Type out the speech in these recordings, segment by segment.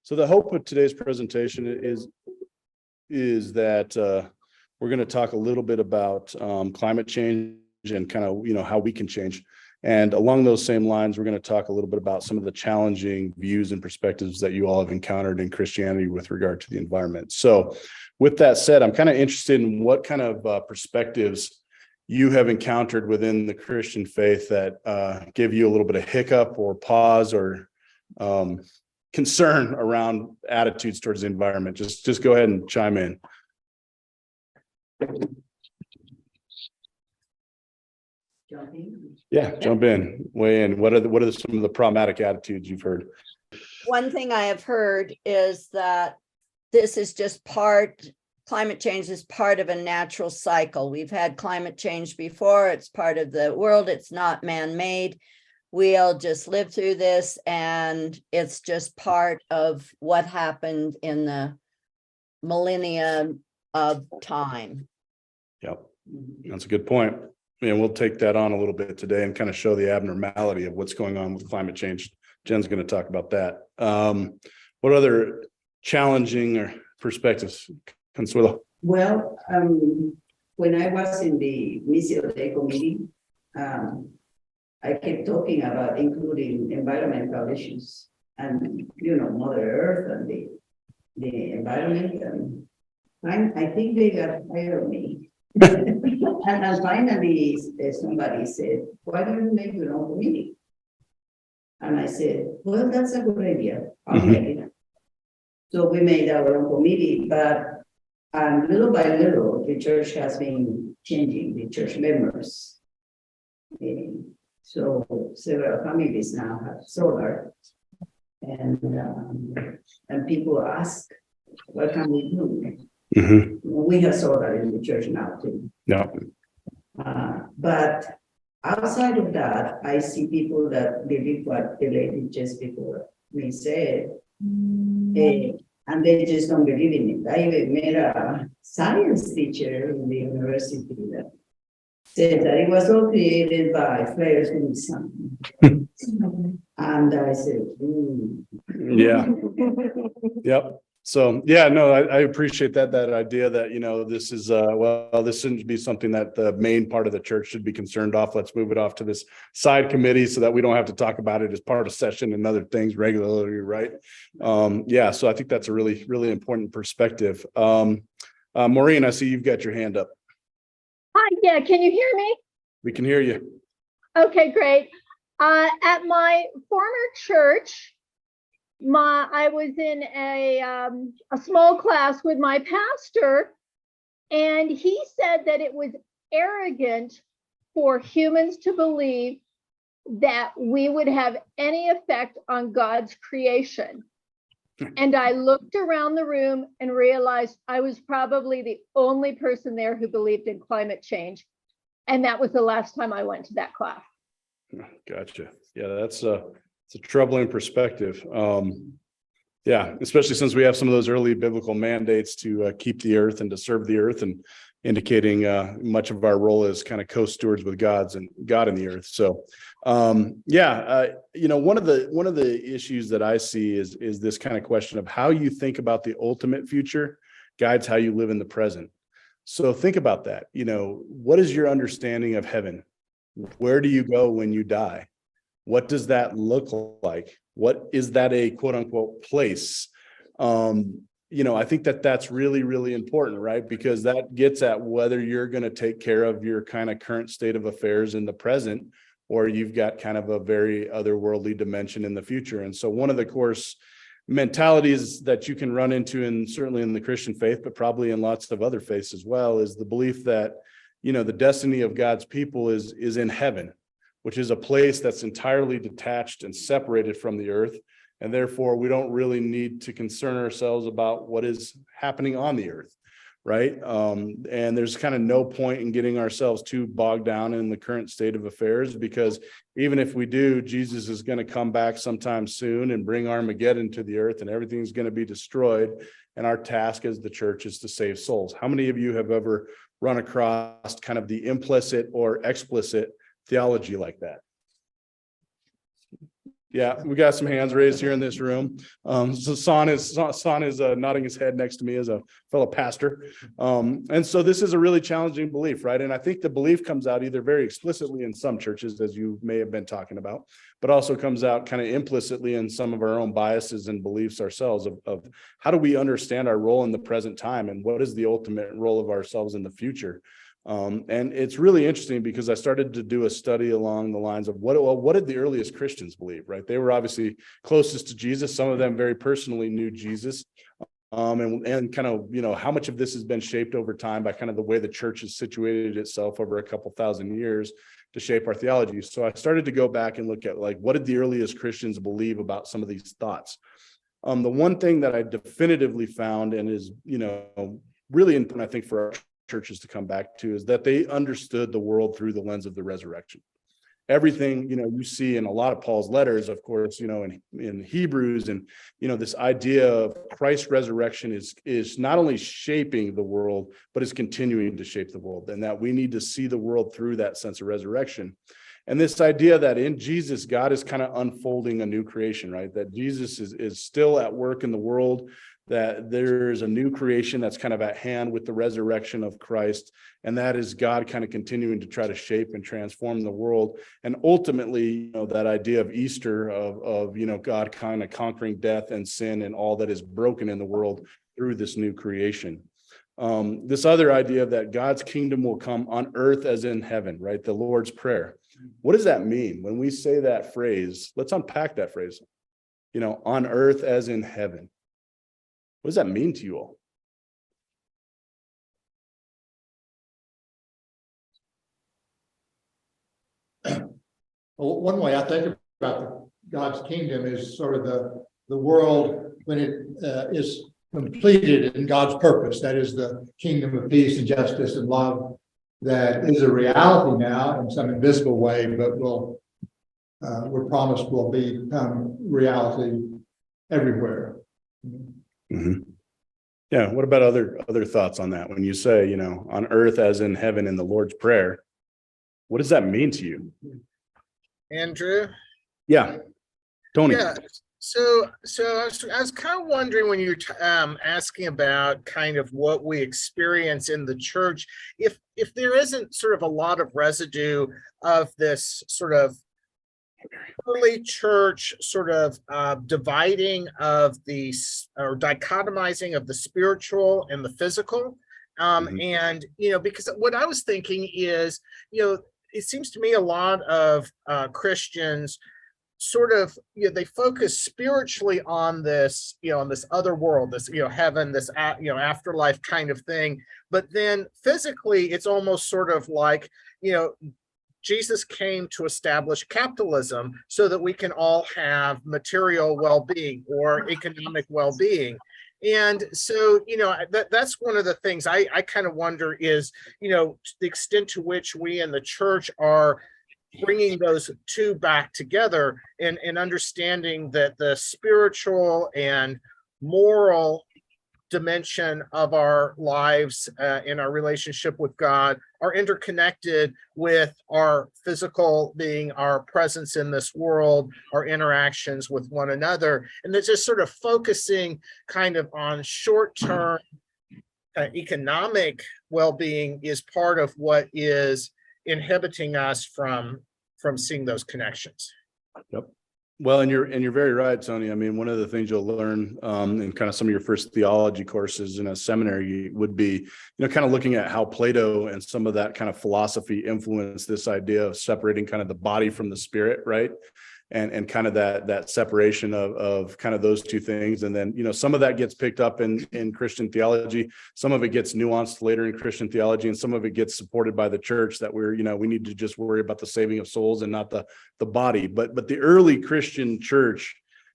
So the hope of today's presentation is that we're going to talk a little bit about climate change and kind of, how we can change. And along those same lines, we're going to talk a little bit about some of the challenging views and perspectives that you all have encountered in Christianity with regard to the environment. So with that said, I'm kind of interested in what kind of perspectives you have encountered within the Christian faith that give you a little bit of hiccup or pause or concern around attitudes towards the environment. Just go ahead and chime in. Yeah, jump in, weigh in. What are some of the problematic attitudes you've heard? One thing I have heard is that this is just climate change is part of a natural cycle. We've had climate change before. It's part of the world. It's not man-made. We'll just live through this, and it's just part of what happened in the millennia of time. Yep, that's a good point. And we'll take that on a little bit today and kind of show the abnormality of what's going on with climate change. Jen's going to talk about that. What other challenging perspectives, Consuelo? Well, when I was in the Missio Dei committee, I kept talking about including environmental issues and, Mother Earth and the environment. And I think they got tired of me. And then finally, somebody said, "Why don't you make your own committee?" And I said, "Well, that's a good idea. I'll make it." So we made our own committee, but little by little, the church has been changing the church members. So several families now have solar, and people ask, "What can we do?" Mm-hmm. We have solar in the church now too. Yeah. But outside of that, I see people that believe what the lady just before me said, and they just don't believe in it. I even met a science teacher in the university that said that it was all created by flares in the sun. And I said, Yeah. Yep. So, yeah, no, I appreciate that idea that, this is, this shouldn't be something that the main part of the church should be concerned off. Let's move it off to this side committee so that we don't have to talk about it as part of session and other things regularly, right? Yeah, so I think that's a really, really important perspective. Maureen, I see you've got your hand up. Hi, yeah, can you hear me? We can hear you. Okay, great. At my former church, I was in a small class with my pastor, and he said that it was arrogant for humans to believe that we would have any effect on God's creation. And I looked around the room and realized I was probably the only person there who believed in climate change. And that was the last time I went to that class. Gotcha. Yeah, it's a troubling perspective. Yeah, especially since we have some of those early biblical mandates to keep the earth and to serve the earth, and indicating much of our role as kind of co-stewards with God in the earth. So, one of the issues that I see is this kind of question of how you think about the ultimate future guides how you live in the present. So think about that. What is your understanding of heaven? Where do you go when you die? What does that look like? What is that a quote unquote place? I think that's really, really important, right? Because that gets at whether you're going to take care of your kind of current state of affairs in the present, or you've got kind of a very otherworldly dimension in the future. And so one of the course mentalities that you can run into, and certainly in the Christian faith, but probably in lots of other faiths as well, is the belief that, the destiny of God's people is in heaven, which is a place that's entirely detached and separated from the earth. And therefore, we don't really need to concern ourselves about what is happening on the earth, right? And there's kind of no point in getting ourselves too bogged down in the current state of affairs, because even if we do, Jesus is going to come back sometime soon and bring Armageddon to the earth, and everything's going to be destroyed. And our task as the church is to save souls. How many of you have ever run across kind of the implicit or explicit theology like that? Yeah, we got some hands raised here in this room. So Son is nodding his head next to me as a fellow pastor. And so this is a really challenging belief, right? And I think the belief comes out either very explicitly in some churches, as you may have been talking about, but also comes out kind of implicitly in some of our own biases and beliefs ourselves of how do we understand our role in the present time and what is the ultimate role of ourselves in the future. And it's really interesting because I started to do a study along the lines of what did the earliest Christians believe, right? They were obviously closest to Jesus. Some of them very personally knew Jesus. And kind of, how much of this has been shaped over time by kind of the way the church has situated itself over a couple thousand years to shape our theology. So I started to go back and look at what did the earliest Christians believe about some of these thoughts? The one thing that I definitively found and is, really important, I think, for our churches to come back to is that they understood the world through the lens of the resurrection. Everything, you see in a lot of Paul's letters, of course, in Hebrews, and, this idea of Christ's resurrection is not only shaping the world, but is continuing to shape the world, and that we need to see the world through that sense of resurrection. And this idea that in Jesus, God is kind of unfolding a new creation, right? That Jesus is still at work in the world, that there's a new creation that's kind of at hand with the resurrection of Christ. And that is God kind of continuing to try to shape and transform the world. And ultimately, that idea of Easter of God kind of conquering death and sin and all that is broken in the world through this new creation. This other idea that God's kingdom will come on earth as in heaven, right? The Lord's Prayer. What does that mean? When we say that phrase, let's unpack that phrase, on earth as in heaven. What does that mean to you all? Well, one way I think about God's kingdom is sort of the world when it is completed in God's purpose. That is the kingdom of peace and justice and love that is a reality now in some invisible way, but we're promised will become reality everywhere. Mm-hmm. Yeah. What about other thoughts on that? When you say, on earth as in heaven in the Lord's Prayer, what does that mean to you? Andrew? Yeah. Tony. Yeah. So I was kind of wondering when you're asking about kind of what we experience in the church, if there isn't sort of a lot of residue of this sort of early church sort of dividing of or dichotomizing of the spiritual and the physical. And, because what I was thinking is, it seems to me a lot of Christians sort of, they focus spiritually on this, on this other world, this, heaven, this, afterlife kind of thing. But then physically, it's almost sort of like, Jesus came to establish capitalism so that we can all have material well-being or economic well-being. And so, that's one of the things I kind of wonder is, the extent to which we in the church are bringing those two back together and understanding that the spiritual and moral dimension of our lives in our relationship with God are interconnected with our physical being, our presence in this world, our interactions with one another. And it's just sort of focusing kind of on short-term economic well-being is part of what is inhibiting us from seeing those connections. Yep. Well, and you're very right, Tony. I mean, one of the things you'll learn in kind of some of your first theology courses in a seminary would be, kind of looking at how Plato and some of that kind of philosophy influenced this idea of separating kind of the body from the spirit, right? And kind of that separation of kind of those two things. And then, some of that gets picked up in Christian theology. Some of it gets nuanced later in Christian theology, and some of it gets supported by the church that we need to just worry about the saving of souls and not the body. But the early Christian church,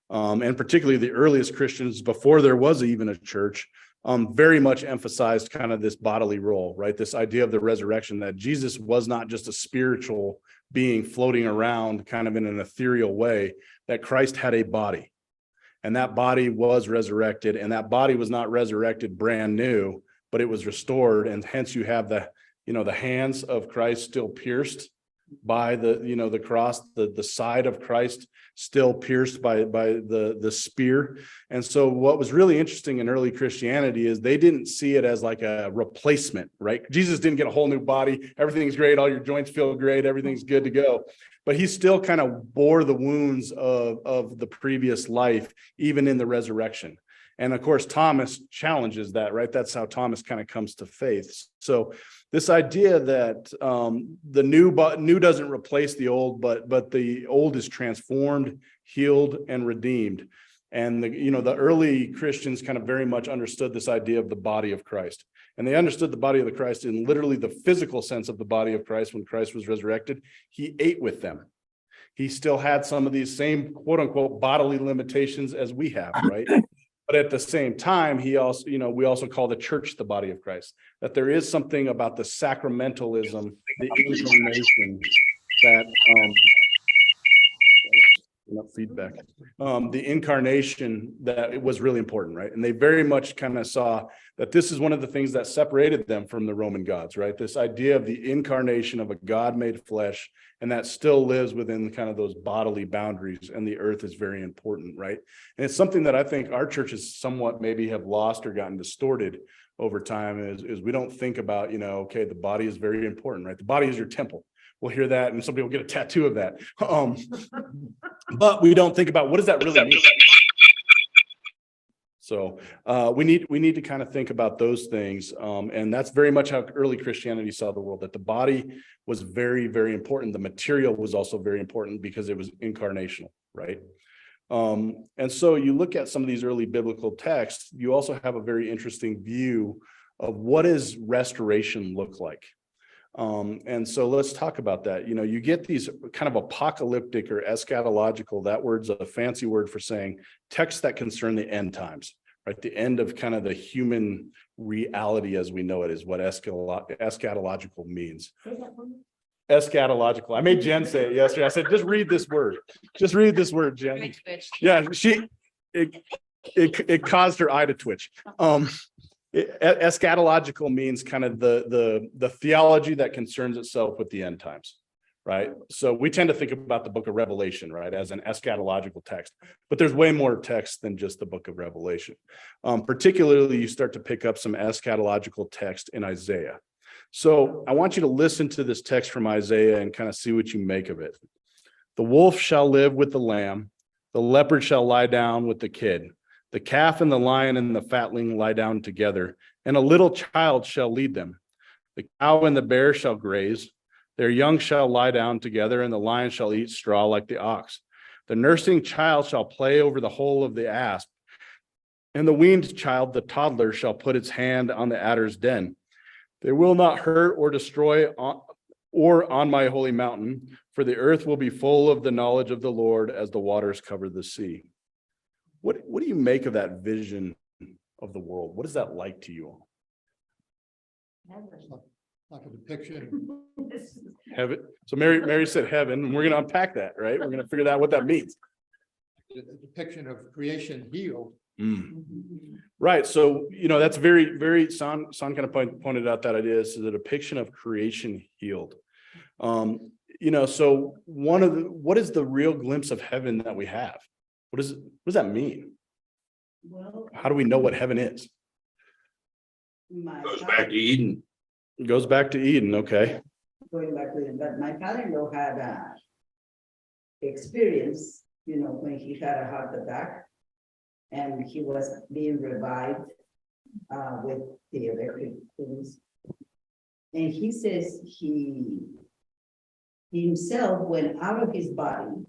and particularly the earliest Christians before there was even a church, very much emphasized kind of this bodily role, right? This idea of the resurrection, that Jesus was not just a spiritual being floating around kind of in an ethereal way, that Christ had a body, and that body was resurrected, and that body was not resurrected brand new, but it was restored. And hence you have the hands of Christ still pierced by the cross, the side of Christ still pierced by the spear. And so what was really interesting in early Christianity is they didn't see it as like a replacement, right? Jesus didn't get a whole new body. Everything's great. All your joints feel great. Everything's good to go. But he still kind of bore the wounds of the previous life, even in the resurrection. And of course, Thomas challenges that, right? That's how Thomas kind of comes to faith. So this idea that the new doesn't replace the old, but the old is transformed, healed, and redeemed. And the early Christians kind of very much understood this idea of the body of Christ. And they understood the body of the Christ in literally the physical sense of the body of Christ. When Christ was resurrected, he ate with them. He still had some of these same quote unquote bodily limitations as we have, right? But at the same time, we also call the church the body of Christ, that there is something about the sacramentalism, the incarnation that, feedback, the incarnation that it was really important, right? And they very much kind of saw that this is one of the things that separated them from the Roman gods, right? This idea of the incarnation of a God made flesh, and that still lives within kind of those bodily boundaries, and the earth is very important, right? And it's something that I think our churches somewhat maybe have lost or gotten distorted over time is we don't think about, okay, the body is very important, right? The body is your temple. We'll hear that, and some people get a tattoo of that. But we don't think about what does that really mean. So we need to kind of think about those things, and that's very much how early Christianity saw the world. That the body was very, very important. The material was also very important because it was incarnational, right? And so you look at some of these early biblical texts. You also have a very interesting view of what does restoration look like. And so let's talk about that. You get these kind of apocalyptic or eschatological, that word's a fancy word for saying texts that concern the end times, right? The end of kind of the human reality as we know it is what eschatological means. Eschatological. I made Jen say it yesterday. I said, just read this word. Just read this word, Jen. Yeah, it caused her eye to twitch. Eschatological means kind of the theology that concerns itself with the end times, right? So we tend to think about the book of Revelation, right, as an eschatological text, but there's way more text than just the book of Revelation. Particularly, you start to pick up some eschatological text in Isaiah. So I want you to listen to this text from Isaiah and kind of see what you make of it. The wolf shall live with the lamb, the leopard shall lie down with the kid. The calf and the lion and the fatling lie down together, and a little child shall lead them. The cow and the bear shall graze. Their young shall lie down together, and the lion shall eat straw like the ox. The nursing child shall play over the hole of the asp, and the weaned child, the toddler, shall put its hand on the adder's den. They will not hurt or destroy on my holy mountain, for the earth will be full of the knowledge of the Lord as the waters cover the sea. What do you make of that vision of the world? What is that like to you? Like a depiction. Heaven. So Mary said heaven, and we're going to unpack that, right? We're going to figure out what that means. A depiction of creation healed. Right. So, that's very, very, Son kind of pointed out that idea is the depiction of creation healed. So what is the real glimpse of heaven that we have? What does that mean? Well, How do we know what heaven is? Goes back to Eden. It goes back to Eden. Okay. Going back to it, but my father-in-law had a experience, when he had a heart attack and he was being revived with the electric things. And he says he himself went out of his body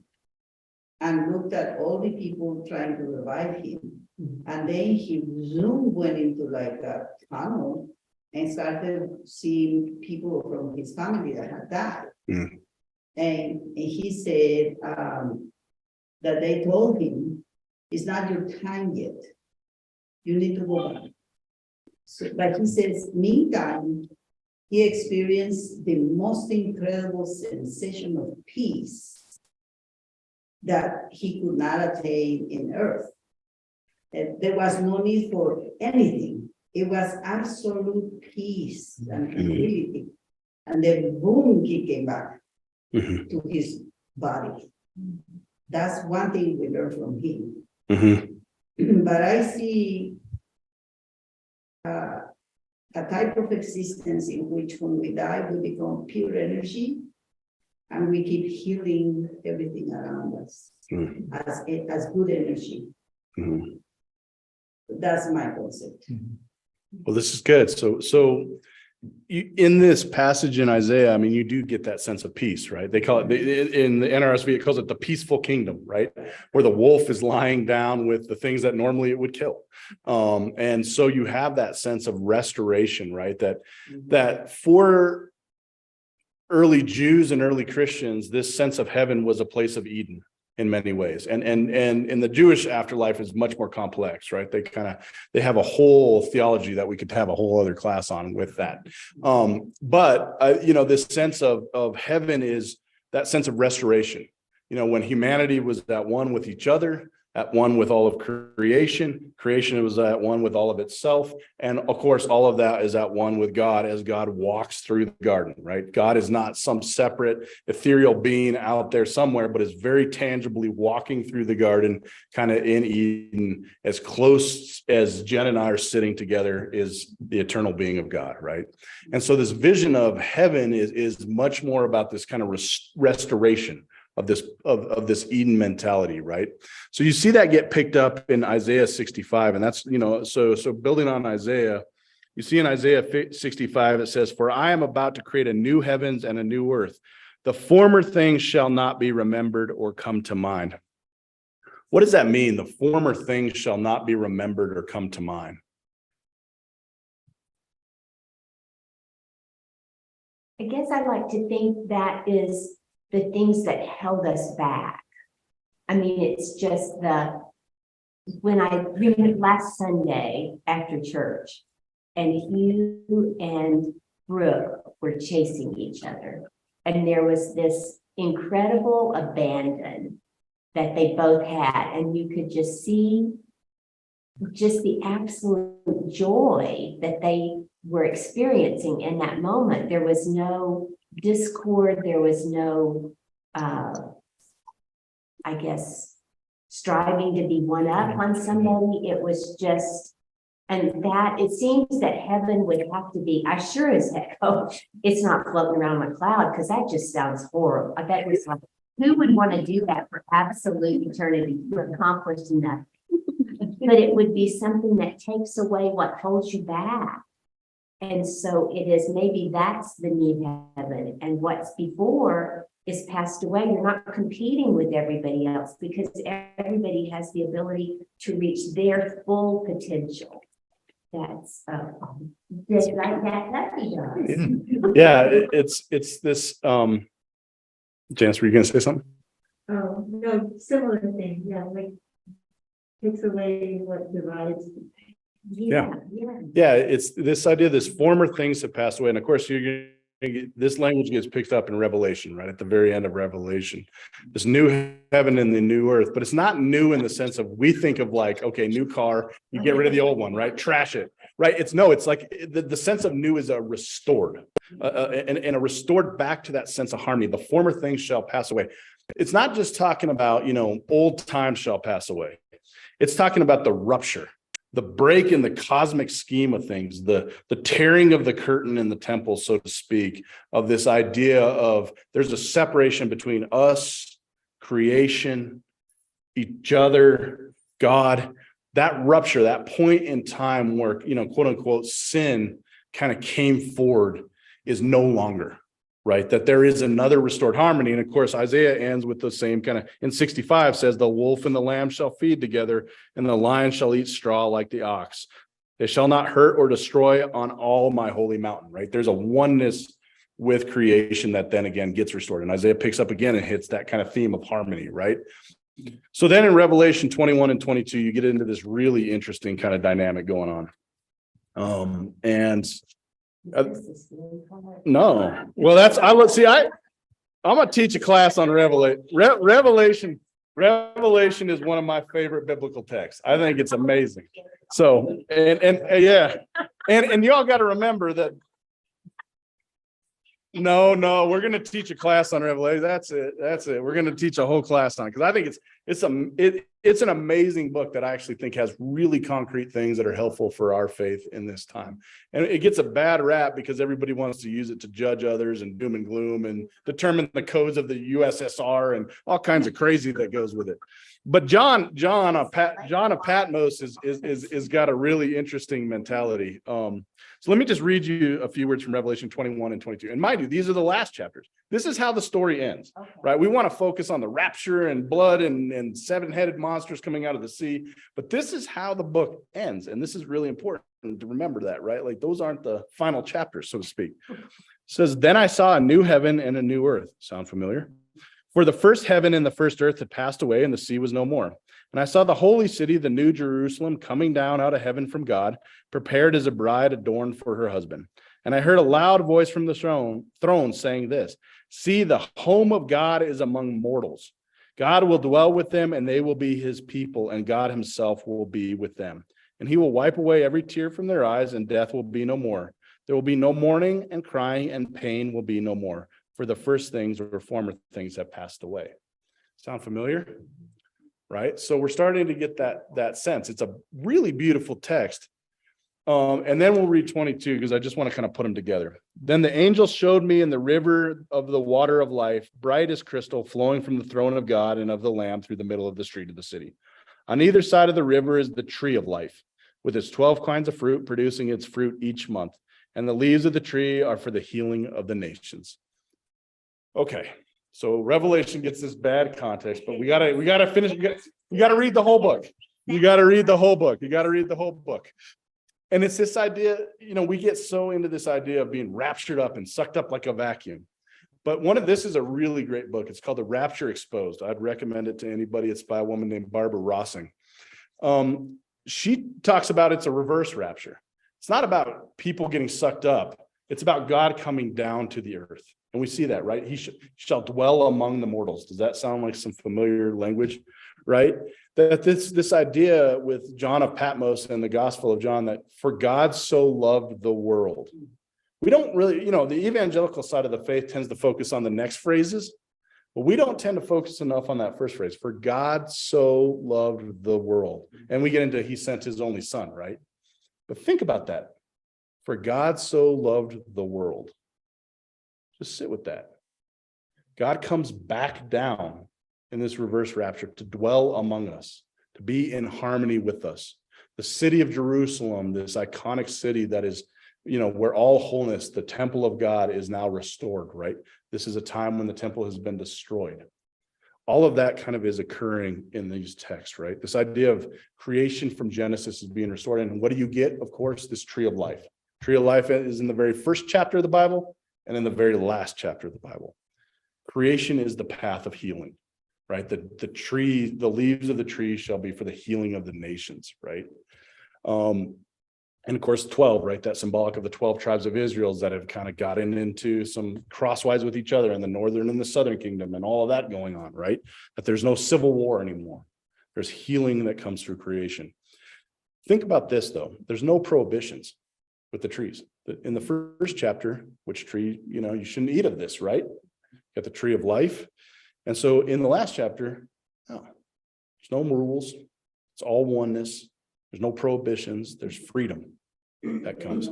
and looked at all the people trying to revive him. And then he went into like a tunnel and started seeing people from his family that had died. And he said that they told him, it's not your time yet. You need to go back. So, but he says, meantime, he experienced the most incredible sensation of peace that he could not attain in earth. There was no need for anything. It was absolute peace and tranquility. And then boom, he came back. Mhm. to his body. That's one thing we learn from him. Mhm. But I see a type of existence in which when we die, we become pure energy and we keep healing everything around us Mhm. as good energy. Mhm. That's my concept. Well, this is good. So you, in this passage in Isaiah, I mean, you do get that sense of peace, right? They call it in the NRSV, it calls it the peaceful kingdom, right? Where the wolf is lying down with the things that normally it would kill. And so you have that sense of restoration, right? That for early Jews and early Christians, this sense of heaven was a place of Eden in many ways. And in the Jewish afterlife is much more complex, right? They have a whole theology that we could have a whole other class on with that. But this sense of heaven is that sense of restoration. When humanity was at one with each other, at one with all of creation was at one with all of itself. And of course, all of that is at one with God as God walks through the garden, right? God is not some separate ethereal being out there somewhere, but is very tangibly walking through the garden, kind of in Eden, as close as Jen and I are sitting together is the eternal being of God, right? And so this vision of heaven is much more about this kind of restoration of this Eden mentality, right? So you see that get picked up in Isaiah 65, and that's, so building on Isaiah, you see in Isaiah 65, it says, "For I am about to create a new heavens and a new earth. The former things shall not be remembered or come to mind." What does that mean? The former things shall not be remembered or come to mind. I guess I like to think that is the things that held us back. I mean, it's just when I remember last Sunday after church, and Hugh and Brooke were chasing each other, and there was this incredible abandon that they both had, and you could just see just the absolute joy that they were experiencing in that moment. There was no discord, there was no I guess striving to be one up on somebody. It was just, and that it seems that heaven would have to be, I sure as heck hope it's not floating around on a cloud, because that just sounds horrible. I bet it's like, who would want to do that for absolute eternity to accomplish nothing? But it would be something that takes away what holds you back. And so it is, maybe that's the new heaven, and what's before is passed away. You're not competing with everybody else because everybody has the ability to reach their full potential. That's just like that puppy does. Yeah, it's this. Janice, were you going to say something? Oh, no, similar thing, yeah, like takes away what divides. Yeah. It's this idea, this former things have passed away. And of course, this language gets picked up in Revelation, right at the very end of Revelation, this new heaven and the new earth. But it's not new in the sense of, we think of like, okay, new car, you get rid of the old one, right? Trash it, right? It's like the sense of new is a restored and a restored back to that sense of harmony. The former things shall pass away. It's not just talking about, old times shall pass away. It's talking about the rupture, the break in the cosmic scheme of things, the tearing of the curtain in the temple, so to speak, of this idea of there's a separation between us, creation, each other, God. That rupture, that point in time where, quote unquote, sin kind of came forward is no longer. Right, that there is another restored harmony. And of course, Isaiah ends with the same kind of, in 65 says, "The wolf and the lamb shall feed together, and the lion shall eat straw like the ox. They shall not hurt or destroy on all my holy mountain." Right, there's a oneness with creation that then again gets restored. And Isaiah picks up again and hits that kind of theme of harmony, right? So then in Revelation 21 and 22, you get into this really interesting kind of dynamic going on. No, well, I'm gonna teach a class on Revelation. Revelation is one of my favorite biblical texts. I think it's amazing. So, and y'all got to remember that No, we're gonna teach a class on Revelation. That's it. We're gonna teach a whole class on it, because I think it's an amazing book that I actually think has really concrete things that are helpful for our faith in this time. And it gets a bad rap because everybody wants to use it to judge others and doom and gloom and determine the codes of the USSR and all kinds of crazy that goes with it. But John of Patmos is got a really interesting mentality. So let me just read you a few words from Revelation 21 and 22. And mind you, these are the last chapters. This is how the story ends, right? We want to focus on the rapture and blood and seven-headed monsters coming out of the sea. But this is how the book ends. And this is really important to remember that, right? Like those aren't the final chapters, so to speak. It says, then I saw a new heaven and a new earth. Sound familiar? For the first heaven and the first earth had passed away, and the sea was no more. And I saw the holy city, the new Jerusalem, coming down out of heaven from God, prepared as a bride adorned for her husband. And I heard a loud voice from the throne saying this, see, the home of God is among mortals. God will dwell with them, and they will be his people, and God himself will be with them. And he will wipe away every tear from their eyes, and death will be no more. There will be no mourning and crying, and pain will be no more. For the first things or former things have passed away. Sound familiar? Right? So we're starting to get that sense. It's a really beautiful text. And then we'll read 22 because I just want to kind of put them together. Then the angel showed me in the river of the water of life, bright as crystal, flowing from the throne of God and of the Lamb through the middle of the street of the city. On either side of the river is the tree of life, with its 12 kinds of fruit, producing its fruit each month. And the leaves of the tree are for the healing of the nations. Okay, so Revelation gets this bad context, but we gotta finish. You gotta read the whole book. You gotta read the whole book. And it's this idea, we get so into this idea of being raptured up and sucked up like a vacuum. But this is a really great book. It's called The Rapture Exposed. I'd recommend it to anybody. It's by a woman named Barbara Rossing. She talks about it's a reverse rapture. It's not about people getting sucked up. It's about God coming down to the earth. And we see that, right? He shall dwell among the mortals. Does that sound like some familiar language, right? That this idea with John of Patmos and the Gospel of John, that for God so loved the world. We don't really, the evangelical side of the faith tends to focus on the next phrases, but we don't tend to focus enough on that first phrase. For God so loved the world. And we get into he sent his only son, right? But think about that. For God so loved the world. Just sit with that. God comes back down in this reverse rapture to dwell among us, to be in harmony with us. The city of Jerusalem, this iconic city that is, where all wholeness, the temple of God is now restored, right? This is a time when the temple has been destroyed. All of that kind of is occurring in these texts, right? This idea of creation from Genesis is being restored. And what do you get? Of course, this tree of life. Tree of life is in the very first chapter of the Bible and in the very last chapter of the Bible. Creation is the path of healing, right? The leaves of the tree shall be for the healing of the nations, right? And of course, 12, right? That's symbolic of the 12 tribes of Israel that have kind of gotten into some crosswise with each other in the northern and the southern kingdom and all of that going on, right? That there's no civil war anymore. There's healing that comes through creation. Think about this, though. There's no prohibitions with the trees. In the first chapter, which tree, you shouldn't eat of this, right? You got the tree of life. And so in the last chapter, there's no rules. It's all oneness. There's no prohibitions. There's freedom that comes.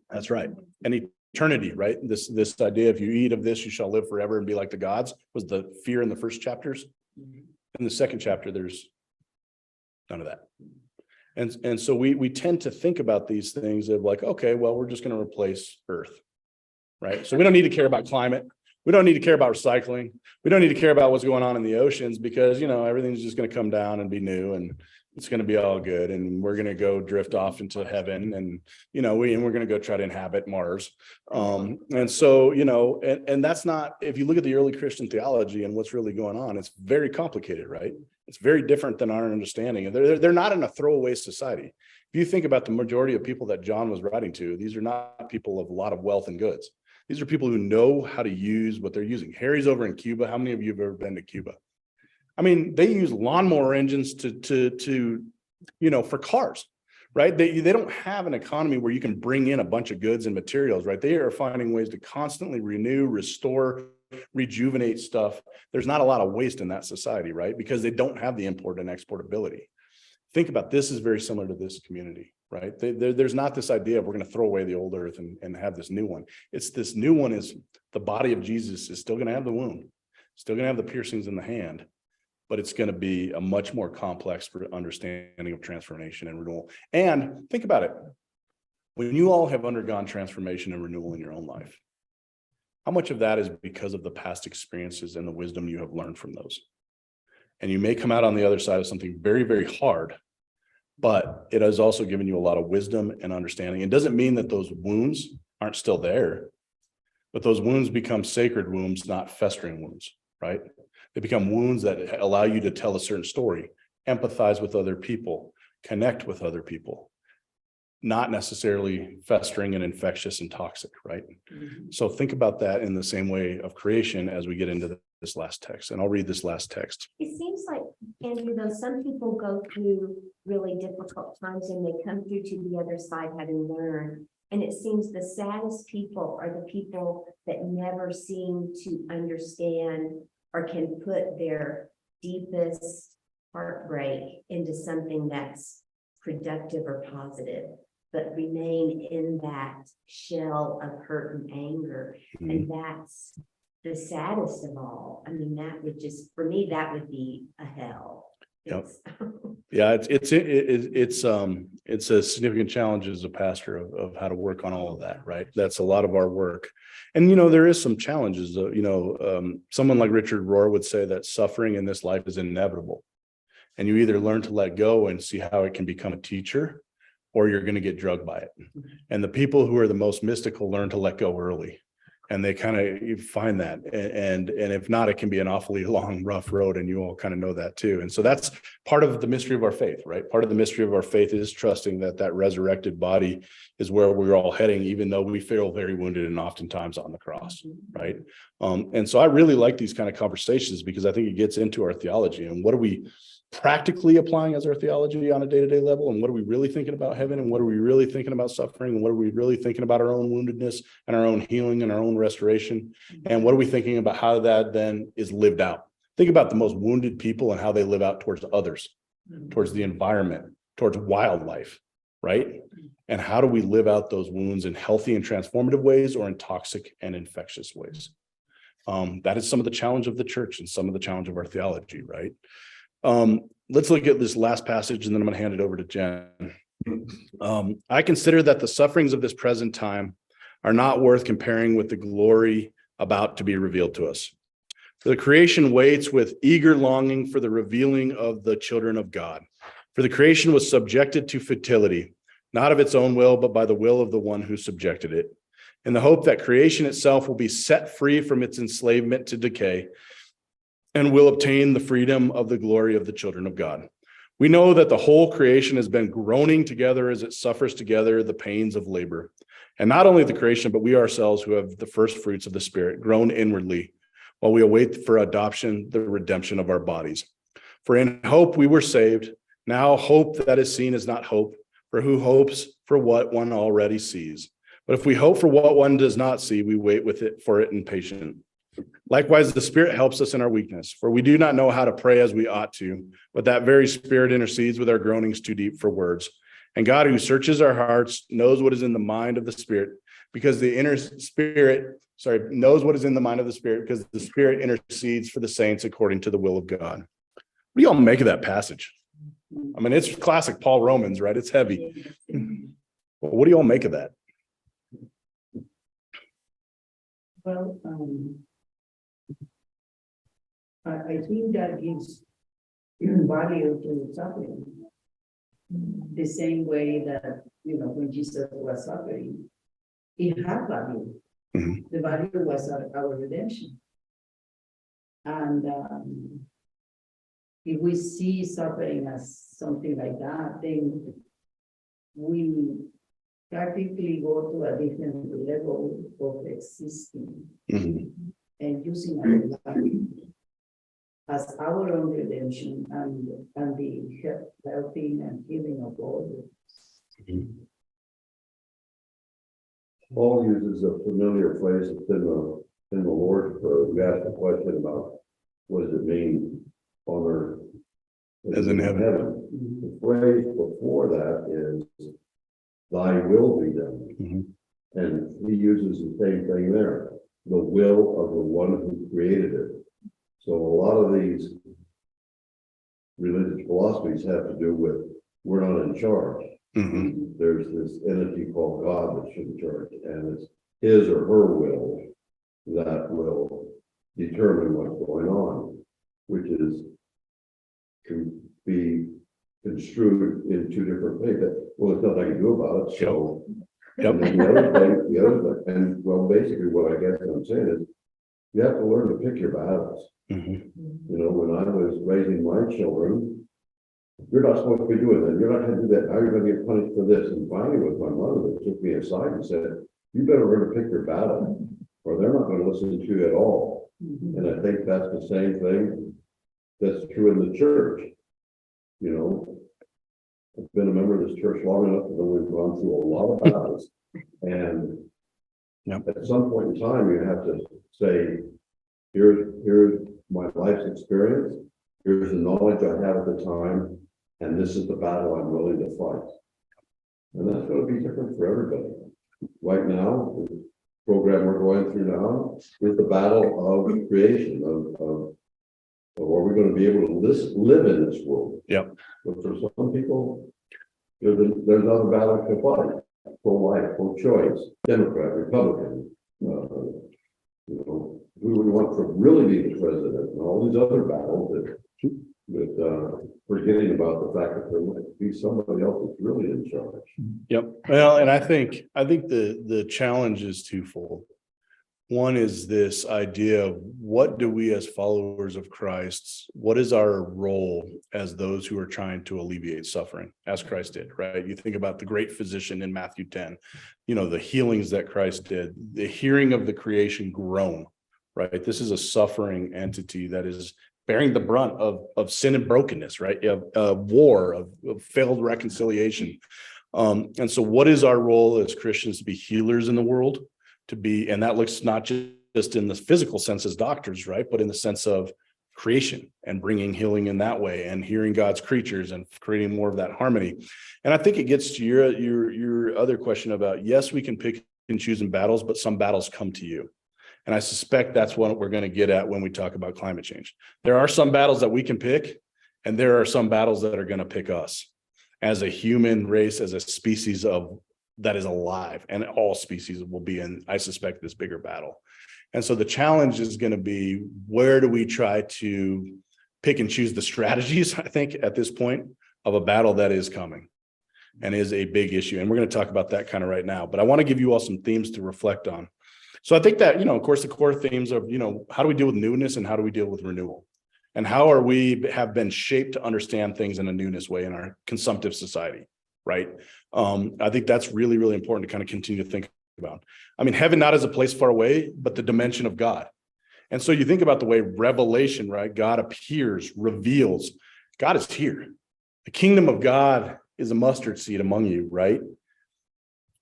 That's right. And eternity, right? This idea, if you eat of this, you shall live forever and be like the gods, was the fear in the first chapters. In the second chapter, there's none of that. And so we tend to think about these things of like, okay, well, we're just going to replace Earth, right? So we don't need to care about climate. We don't need to care about recycling. We don't need to care about what's going on in the oceans because, everything's just going to come down and be new and it's going to be all good. And we're going to go drift off into heaven and, we're going to go try to inhabit Mars. And so, and that's not, if you look at the early Christian theology and what's really going on, it's very complicated, right? It's very different than our understanding. And they're not in a throwaway society. If you think about the majority of people that John was writing to, these are not people of a lot of wealth and goods. These are people who know how to use what they're using. Harry's over in Cuba. How many of you have ever been to Cuba? I mean, they use lawnmower engines to for cars, right? They don't have an economy where you can bring in a bunch of goods and materials, right? They are finding ways to constantly renew, restore, rejuvenate stuff. There's not a lot of waste in that society, right? Because they don't have the import and export ability. Think about this is very similar to this community, right? There's not this idea of we're going to throw away the old earth and have this new one. It's this new one is the body of Jesus is still going to have the wound, still going to have the piercings in the hand, but it's going to be a much more complex understanding of transformation and renewal. And think about it. When you all have undergone transformation and renewal in your own life, how much of that is because of the past experiences and the wisdom you have learned from those? And you may come out on the other side of something very, very hard, but it has also given you a lot of wisdom and understanding. It doesn't mean that those wounds aren't still there, but those wounds become sacred wounds, not festering wounds, right? They become wounds that allow you to tell a certain story, empathize with other people, connect with other people, not necessarily festering and infectious and toxic, right? So think about that in the same way of creation as we get into this last text. And I'll read this last text. It seems like, Andrew, though, some people go through really difficult times and they come through to the other side having learned. And it seems the saddest people are the people that never seem to understand or can put their deepest heartbreak into something that's productive or positive, but remain in that shell of hurt and anger. And that's the saddest of all. I mean, that would just, for me, that would be a hell. Yep. Yeah, it's a significant challenge as a pastor of how to work on all of that, right? That's a lot of our work. And, there is some challenges, someone like Richard Rohr would say that suffering in this life is inevitable. And you either learn to let go and see how it can become a teacher, or you're going to get drugged by it. And the people who are the most mystical learn to let go early. And they kind of find that. And if not, it can be an awfully long, rough road. And you all kind of know that too. And so that's part of the mystery of our faith, right? Part of the mystery of our faith is trusting that resurrected body is where we're all heading, even though we feel very wounded and oftentimes on the cross, right? And so I really like these kind of conversations because I think it gets into our theology and what are we practically applying as our theology on a day-to-day level, and what are we really thinking about heaven, and what are we really thinking about suffering, and what are we really thinking about our own woundedness and our own healing and our own restoration, and what are we thinking about how that then is lived out. Think about the most wounded people and how they live out towards others, towards the environment, towards wildlife, right? And how do we live out those wounds in healthy and transformative ways or in toxic and infectious ways? That is some of the challenge of the church and some of the challenge of our theology, right? Let's look at this last passage and then I'm going to hand it over to Jen. I consider that the sufferings of this present time are not worth comparing with the glory about to be revealed to us. For the creation waits with eager longing for the revealing of the children of God. For the creation was subjected to futility, not of its own will, but by the will of the one who subjected it, in the hope that creation itself will be set free from its enslavement to decay and will obtain the freedom of the glory of the children of God. We know that the whole creation has been groaning together as it suffers together the pains of labor. And not only the creation, but we ourselves who have the first fruits of the Spirit groan inwardly while we await for adoption, the redemption of our bodies. For in hope we were saved. Now hope that is seen is not hope, for who hopes for what one already sees? But if we hope for what one does not see, we wait for it in patience. Likewise, the Spirit helps us in our weakness, for we do not know how to pray as we ought to, but that very Spirit intercedes with our groanings too deep for words. And God, who searches our hearts, knows what is in the mind of the Spirit, because the knows what is in the mind of the Spirit, because the Spirit intercedes for the saints according to the will of God. What do y'all make of that passage? I mean, it's classic Paul Romans, right? It's heavy. Well, what do y'all make of that? Well, I think that gives value to suffering. The same way that, when Jesus was suffering, it had value. Mhm. The value was our redemption. And if we see suffering as something like that, then we practically go to a different level of existing Mhm. and using our life as our own redemption and the helping and healing of others. Paul uses a familiar phrase that's in the Lord's Prayer. We asked a question about what does it mean on earth As in heaven. The phrase before that is thy will be done. Mhm. And he uses the same thing there, the will of the one who created it. So a lot of these religious philosophies have to do with we're not in charge. Mhm. There's this entity called God that's in charge, and it's his or her will that will determine what's going on, which is can be construed in two different ways. Well, there's nothing I can do about it, so. Yep. And then the other thing, and well, basically what I guess I'm saying is, you have to learn to pick your battles. Mhm. You know, when I was raising my children, you're not supposed to be doing that. You're not gonna do that. Now you're gonna get punished for this. And finally, with my mother that took me aside and said, you better learn to pick your battle, or they're not gonna listen to you at all. And I think that's the same thing that's true in the church. You know, I've been a member of this church long enough to know we've gone through a lot of battles. And Yep. at some point in time, you have to say, here's my life's experience, here's the knowledge I have at the time, and this is the battle I'm willing to fight. And that's going to be different for everybody. Right now, the program we're going through now is the battle of creation, of are we going to be able to live in this world? Yep. But for some people, there's another battle to fight. Pro-life, pro-choice, Democrat, Republican, you know, who do we want to really be the president, and all these other battles that forgetting about the fact that there might be somebody else that's really in charge. Yep. Well, and I think the challenge is twofold. One is this idea of what do we as followers of Christ, what is our role as those who are trying to alleviate suffering, as Christ did, right? You think about the great physician in Matthew 10, you know, the healings that Christ did, the hearing of the creation groan, right? This is a suffering entity that is bearing the brunt of sin and brokenness, right? Of war, of failed reconciliation. And so what is our role as Christians to be healers in the world? To be, and that looks not just in the physical sense as doctors, right? But in the sense of creation and bringing healing in that way and hearing God's creatures and creating more of that harmony. And I think it gets to your other question about, yes, we can pick and choose in battles, but some battles come to you. And I suspect that's what we're going to get at when we talk about climate change. There are some battles that we can pick, and there are some battles that are going to pick us as a human race, as a species of that is alive, and all species will be in, I suspect, this bigger battle. And so the challenge is going to be, where do we try to pick and choose the strategies, I think, at this point of a battle that is coming and is a big issue. And we're going to talk about that kind of right now, but I want to give you all some themes to reflect on. So I think that, you know, of course, the core themes of, you know, how do we deal with newness and how do we deal with renewal? And how are we have been shaped to understand things in a newness way in our consumptive society? Right. I think that's really, really important to kind of continue to think about. I mean, heaven not as a place far away, but the dimension of God. And so you think about the way revelation, right? God appears, reveals, God is here. The kingdom of God is a mustard seed among you, right?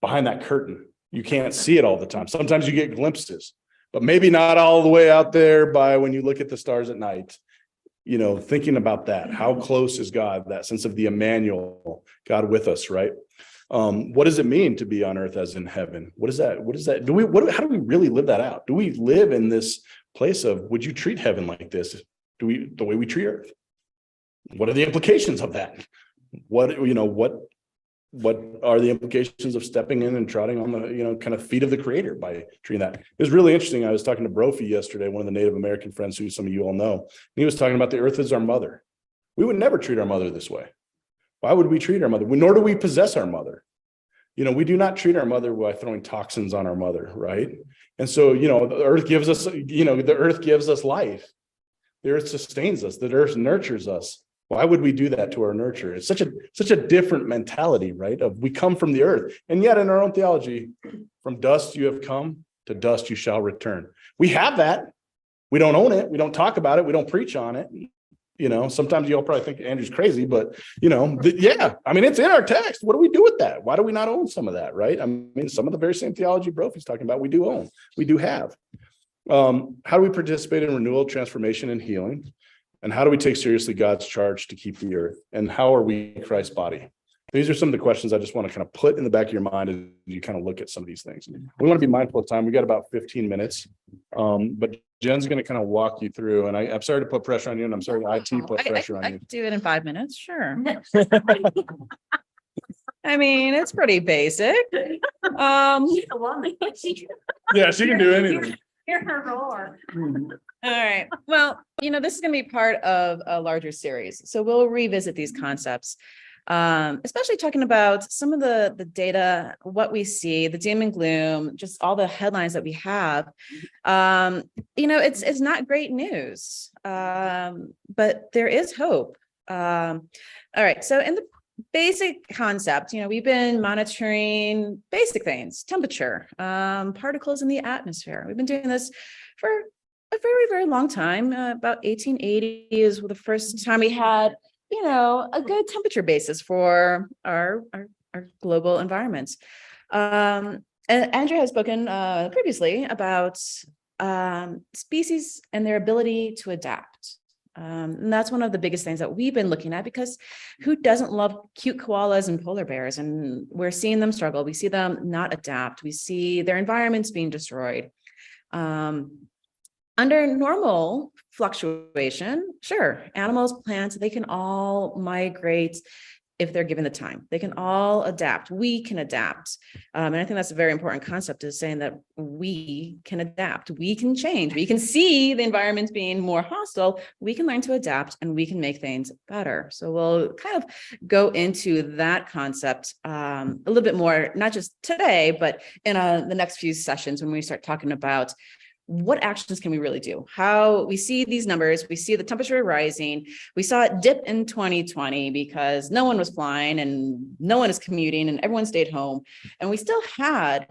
Behind that curtain. You can't see it all the time. Sometimes you get glimpses, but maybe not all the way out there by when you look at the stars at night. You know, thinking about that, how close is God, that sense of the Emmanuel, God with us, right? What does it mean to be on earth as in heaven? What is that? How do we really live that out? Do we live in this place of, would you treat heaven like this? The way we treat earth? What are the implications of that? What are the implications of stepping in and trotting on the, you know, kind of feet of the creator by treating that? It was really interesting. I was talking to Brophy yesterday, one of the Native American friends who some of you all know, and he was talking about the earth as our mother. We would never treat our mother this way. Why would we treat our mother? Nor do we possess our mother. You know, we do not treat our mother by throwing toxins on our mother, right? And so, you know, the earth gives us, life. The earth sustains us. The earth nurtures us. Why would we do that to our nurture? It's such a different mentality, right? Of we come from the earth, and yet in our own theology, from dust you have come, to dust you shall return. We have that. We don't own it. We don't talk about it. We don't preach on it. You know, sometimes you'll probably think Andrew's crazy, but you know, yeah, I mean, it's in our text. What do we do with that? Why do we not own some of that? Right. I mean, some of the very same theology Brophy's talking about, we do own, we do have. How do we participate in renewal, transformation, and healing? And how do we take seriously God's charge to keep the earth? And how are we Christ's body? These are some of the questions I just want to kind of put in the back of your mind as you kind of look at some of these things. We want to be mindful of time. We got about 15 minutes. But Jen's going to kind of walk you through, and I'm sorry to put pressure on you, and I'm sorry IT put pressure on I you. could do it in 5 minutes, sure. I mean, it's pretty basic. Yeah, she can do anything. Hear her roar. All right. Well, this is going to be part of a larger series. So we'll revisit these concepts, especially talking about some of the data, what we see, the doom and gloom, just all the headlines that we have. It's not great news, but there is hope. All right. So in the basic concept, we've been monitoring basic things, temperature, particles in the atmosphere. We've been doing this for a very, very long time. About 1880 is the first time we had, a good temperature basis for our global environments. And Andrew has spoken previously about species and their ability to adapt. And that's one of the biggest things that we've been looking at, because who doesn't love cute koalas and polar bears? And we're seeing them struggle. We see them not adapt. We see their environments being destroyed. Under normal fluctuation, sure, animals, plants, they can all migrate if they're given the time. They can all adapt. We can adapt. And I think that's a very important concept, is saying that we can adapt. We can change. We can see the environment being more hostile. We can learn to adapt, and we can make things better. So we'll kind of go into that concept a little bit more, not just today, but in the next few sessions when we start talking about what actions can we really do? How we see these numbers, we see the temperature rising. We saw it dip in 2020 because no one was flying and no one is commuting and everyone stayed home. And we still had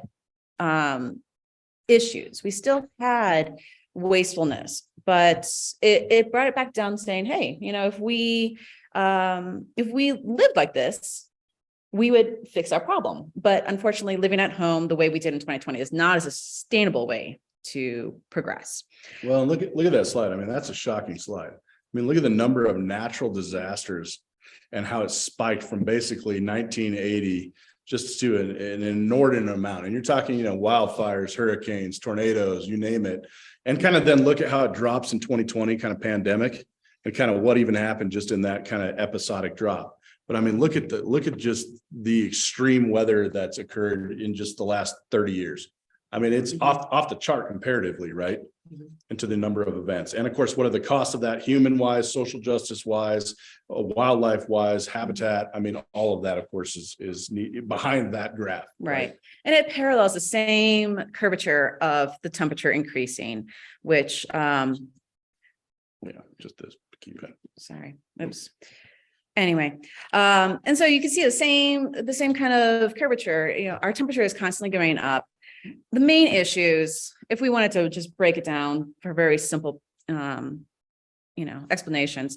issues. We still had wastefulness, but it brought it back down, saying, hey, if we lived like this, we would fix our problem. But unfortunately, living at home the way we did in 2020 is not a sustainable way to progress. Well, look at that slide. I mean, that's a shocking slide. I mean, look at the number of natural disasters and how it spiked from basically 1980 just to an inordinate amount. And you're talking, wildfires, hurricanes, tornadoes, you name it. And kind of then look at how it drops in 2020, kind of pandemic, and kind of what even happened just in that kind of episodic drop. But I mean, look at just the extreme weather that's occurred in just the last 30 years. I mean, it's off the chart comparatively, right? Into the number of events. And of course, what are the costs of that, human-wise, social justice-wise, wildlife-wise, habitat? I mean, all of that, of course, is behind that graph. Right. And it parallels the same curvature of the temperature increasing, which Just this. Keep it. Sorry. Oops. Anyway, and so you can see the same kind of curvature. Our temperature is constantly going up. The main issues, if we wanted to just break it down for very simple, explanations,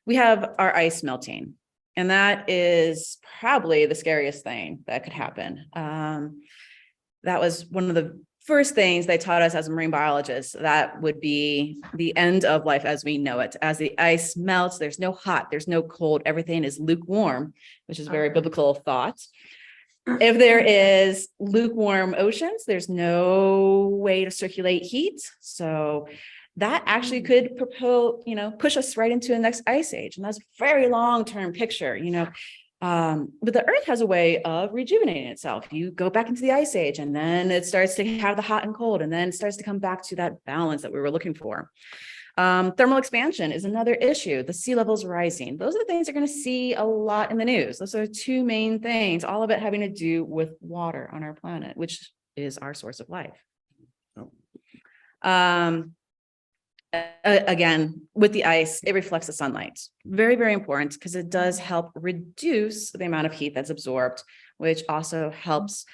we have our ice melting, and that is probably the scariest thing that could happen. That was one of the first things they taught us as marine biologists. That would be the end of life as we know it. As the ice melts, there's no hot, there's no cold, everything is lukewarm, which is very biblical thought. If there is lukewarm oceans, there's no way to circulate heat. So that actually could push us right into the next ice age. And that's a very long-term picture, but the earth has a way of rejuvenating itself. You go back into the ice age, and then it starts to have the hot and cold, and then it starts to come back to that balance that we were looking for. Thermal expansion is another issue. The sea levels rising. Those are the things you're going to see a lot in the news. Those are two main things, all of it having to do with water on our planet, which is our source of life. Again, with the ice, it reflects the sunlight. Very, very important, because it does help reduce the amount of heat that's absorbed, which also helps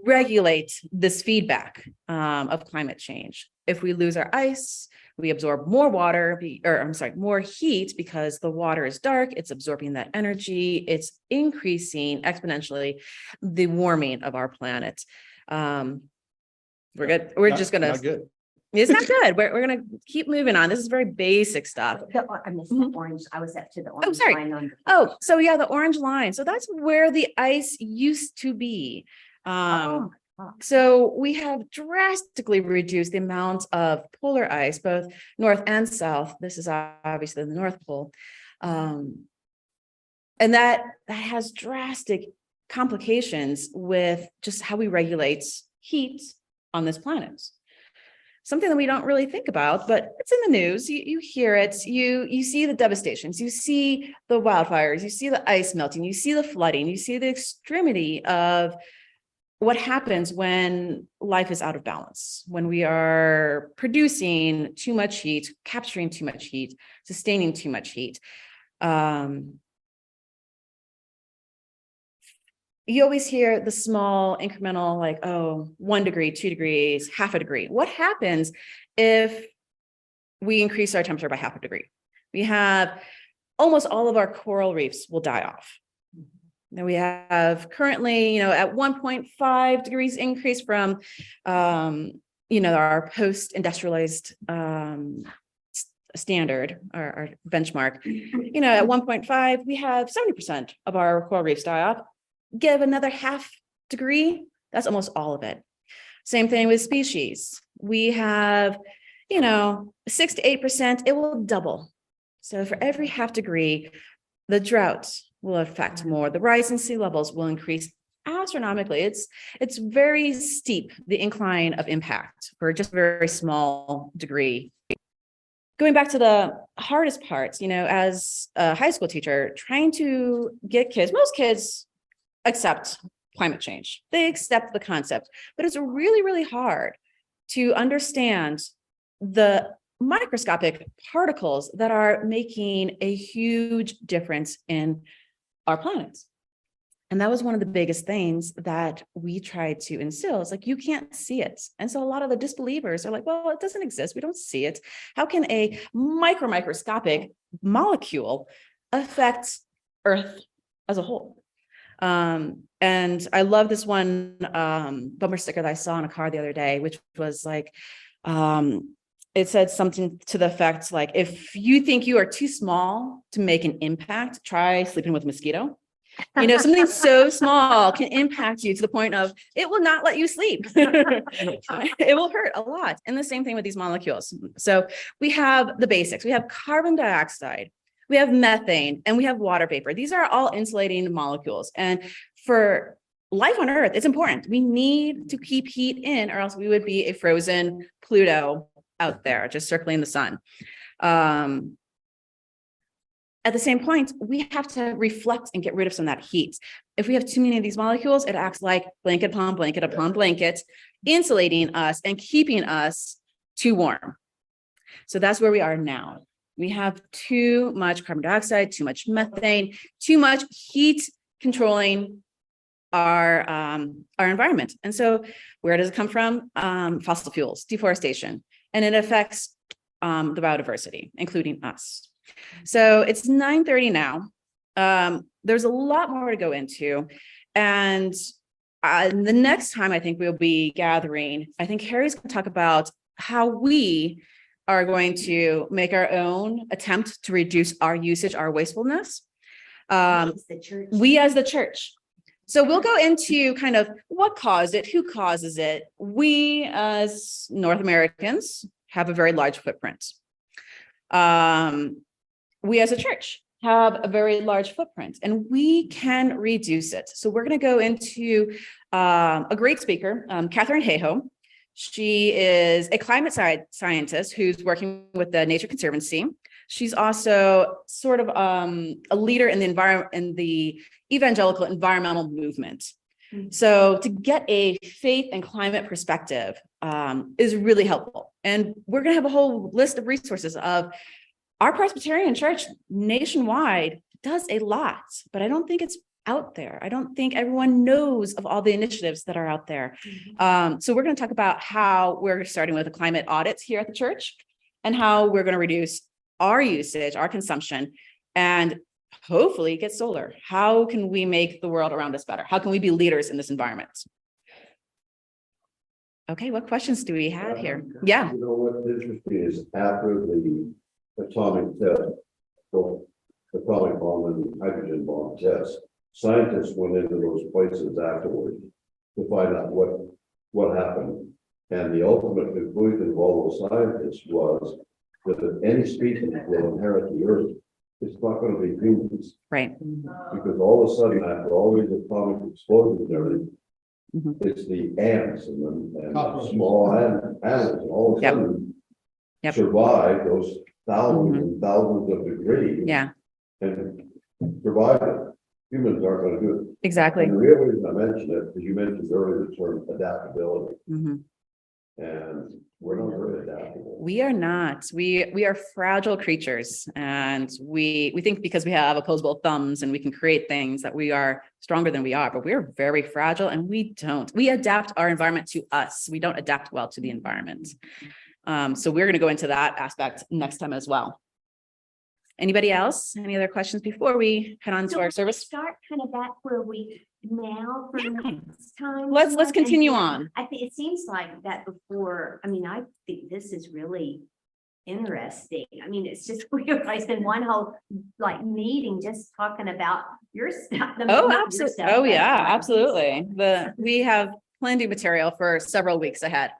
regulate this feedback of climate change. If we lose our ice, we absorb more water, more heat, because the water is dark, it's absorbing that energy, it's increasing exponentially the warming of our planet. We're good. We're just gonna. Not good. It's not good. We're gonna keep moving on. This is very basic stuff. I missed the orange. I was up to the orange sorry. line on. Oh, so yeah, the orange line. So that's where the ice used to be. Oh, So we have drastically reduced the amount of polar ice, both north and south. This is obviously the North Pole. And that has drastic complications with just how we regulate heat on this planet. Something that we don't really think about, but it's in the news. You hear it, you see the devastations, you see the wildfires, you see the ice melting, you see the flooding, you see the extremity of what happens when life is out of balance, when we are producing too much heat, capturing too much heat, sustaining too much heat. You always hear the small incremental, like, oh, 1 degree, 2 degrees, half a degree. What happens if we increase our temperature by half a degree? We have almost all of our coral reefs will die off. Now we have currently, at 1.5 degrees increase from, our post-industrialized standard, our benchmark. At 1.5, we have 70% of our coral reefs die off. Give another half degree, that's almost all of it. Same thing with species. We have, 6 to 8%, it will double. So for every half degree, the drought will affect more. The rise in sea levels will increase astronomically. It's very steep, the incline of impact for just a very small degree. Going back to the hardest parts, as a high school teacher, trying to get kids, most kids accept climate change. They accept the concept, but it's really, really hard to understand the microscopic particles that are making a huge difference in our planet. And that was one of the biggest things that we tried to instill. It's like, you can't see it. And so a lot of the disbelievers are like, well, it doesn't exist. We don't see it. How can a microscopic molecule affect Earth as a whole? And I love this one bumper sticker that I saw in a car the other day, which was like, it said something to the effect like, if you think you are too small to make an impact, try sleeping with a mosquito. Something so small can impact you to the point of it will not let you sleep. It will hurt a lot. And the same thing with these molecules. So we have the basics. We have carbon dioxide, we have methane, and we have water vapor. These are all insulating molecules. And for life on Earth, it's important. We need to keep heat in, or else we would be a frozen Pluto out there, just circling the sun. At the same point, we have to reflect and get rid of some of that heat. If we have too many of these molecules, it acts like blanket upon blanket upon blanket, insulating us and keeping us too warm. So that's where we are now. We have too much carbon dioxide, too much methane, too much heat controlling our environment. And so where does it come from? Fossil fuels, deforestation, and it affects the biodiversity, including us. So it's 9:30 now. There's a lot more to go into. And the next time I think we'll be gathering, I think Harry's going to talk about how we are going to make our own attempt to reduce our usage, our wastefulness. We as the church. So we'll go into kind of what caused it, who causes it. We as North Americans have a very large footprint. We as a church have a very large footprint, and we can reduce it. So we're going to go into a great speaker, Catherine Hayhoe. She is a climate scientist who's working with the Nature Conservancy. She's also sort of a leader in the evangelical environmental movement. So to get a faith and climate perspective is really helpful. And we're going to have a whole list of resources of our Presbyterian church nationwide does a lot, but I don't think it's out there. I don't think everyone knows of all the initiatives that are out there. So we're going to talk about how we're starting with a climate audit here at the church and how we're going to reduce our usage, our consumption, and hopefully get solar. How can we make the world around us better? How can we be leaders in this environment? Okay, what questions do we have here? Yeah. You know, what's interesting is after the atomic test, both the atomic bomb and hydrogen bomb test, scientists went into those places afterwards to find out what happened. And the ultimate conclusion of all those scientists was that if any species will inherit the earth, it's not going to be humans. Right. Because all of a sudden, after all these atomic explosions and everything, it's the ants and the small animals, and all of a sudden survive those thousands and thousands of degrees. Yeah. And survive it. Humans aren't going to do it. Exactly. And the real reason I mentioned it, because you mentioned earlier the term adaptability, and we're not very adaptable. We are not. We are fragile creatures, and we think because we have opposable thumbs and we can create things that we are stronger than we are, but we're very fragile, and we don't. We adapt our environment to us. We don't adapt well to the environment. So we're going to go into that aspect next time as well. Anybody else? Any other questions before we head on to our service? Start kind of back where we now for next time. Let's continue on. I think it seems like that before. I mean, I think this is really interesting. I mean, it's just weird. I spent one whole like meeting just talking about your stuff. Oh, absolutely. Oh, yeah, absolutely. We have plenty of material for several weeks ahead.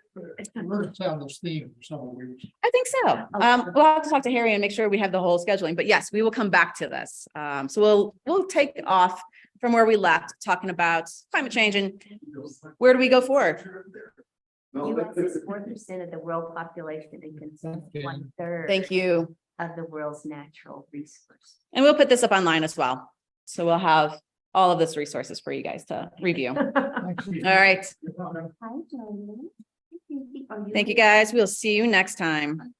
We're going to stay on this theme for several weeks. I think so. We'll have to talk to Harry and make sure we have the whole scheduling, but yes, we will come back to this. So we'll take off from where we left, talking about climate change and where do we go forward? US is 4% of the world population and consumes 1/3. Thank you. Of the world's natural resource. And we'll put this up online as well. So we'll have all of this resources for you guys to review. All right. Hi, Joanne. Thank you, guys. We'll see you next time.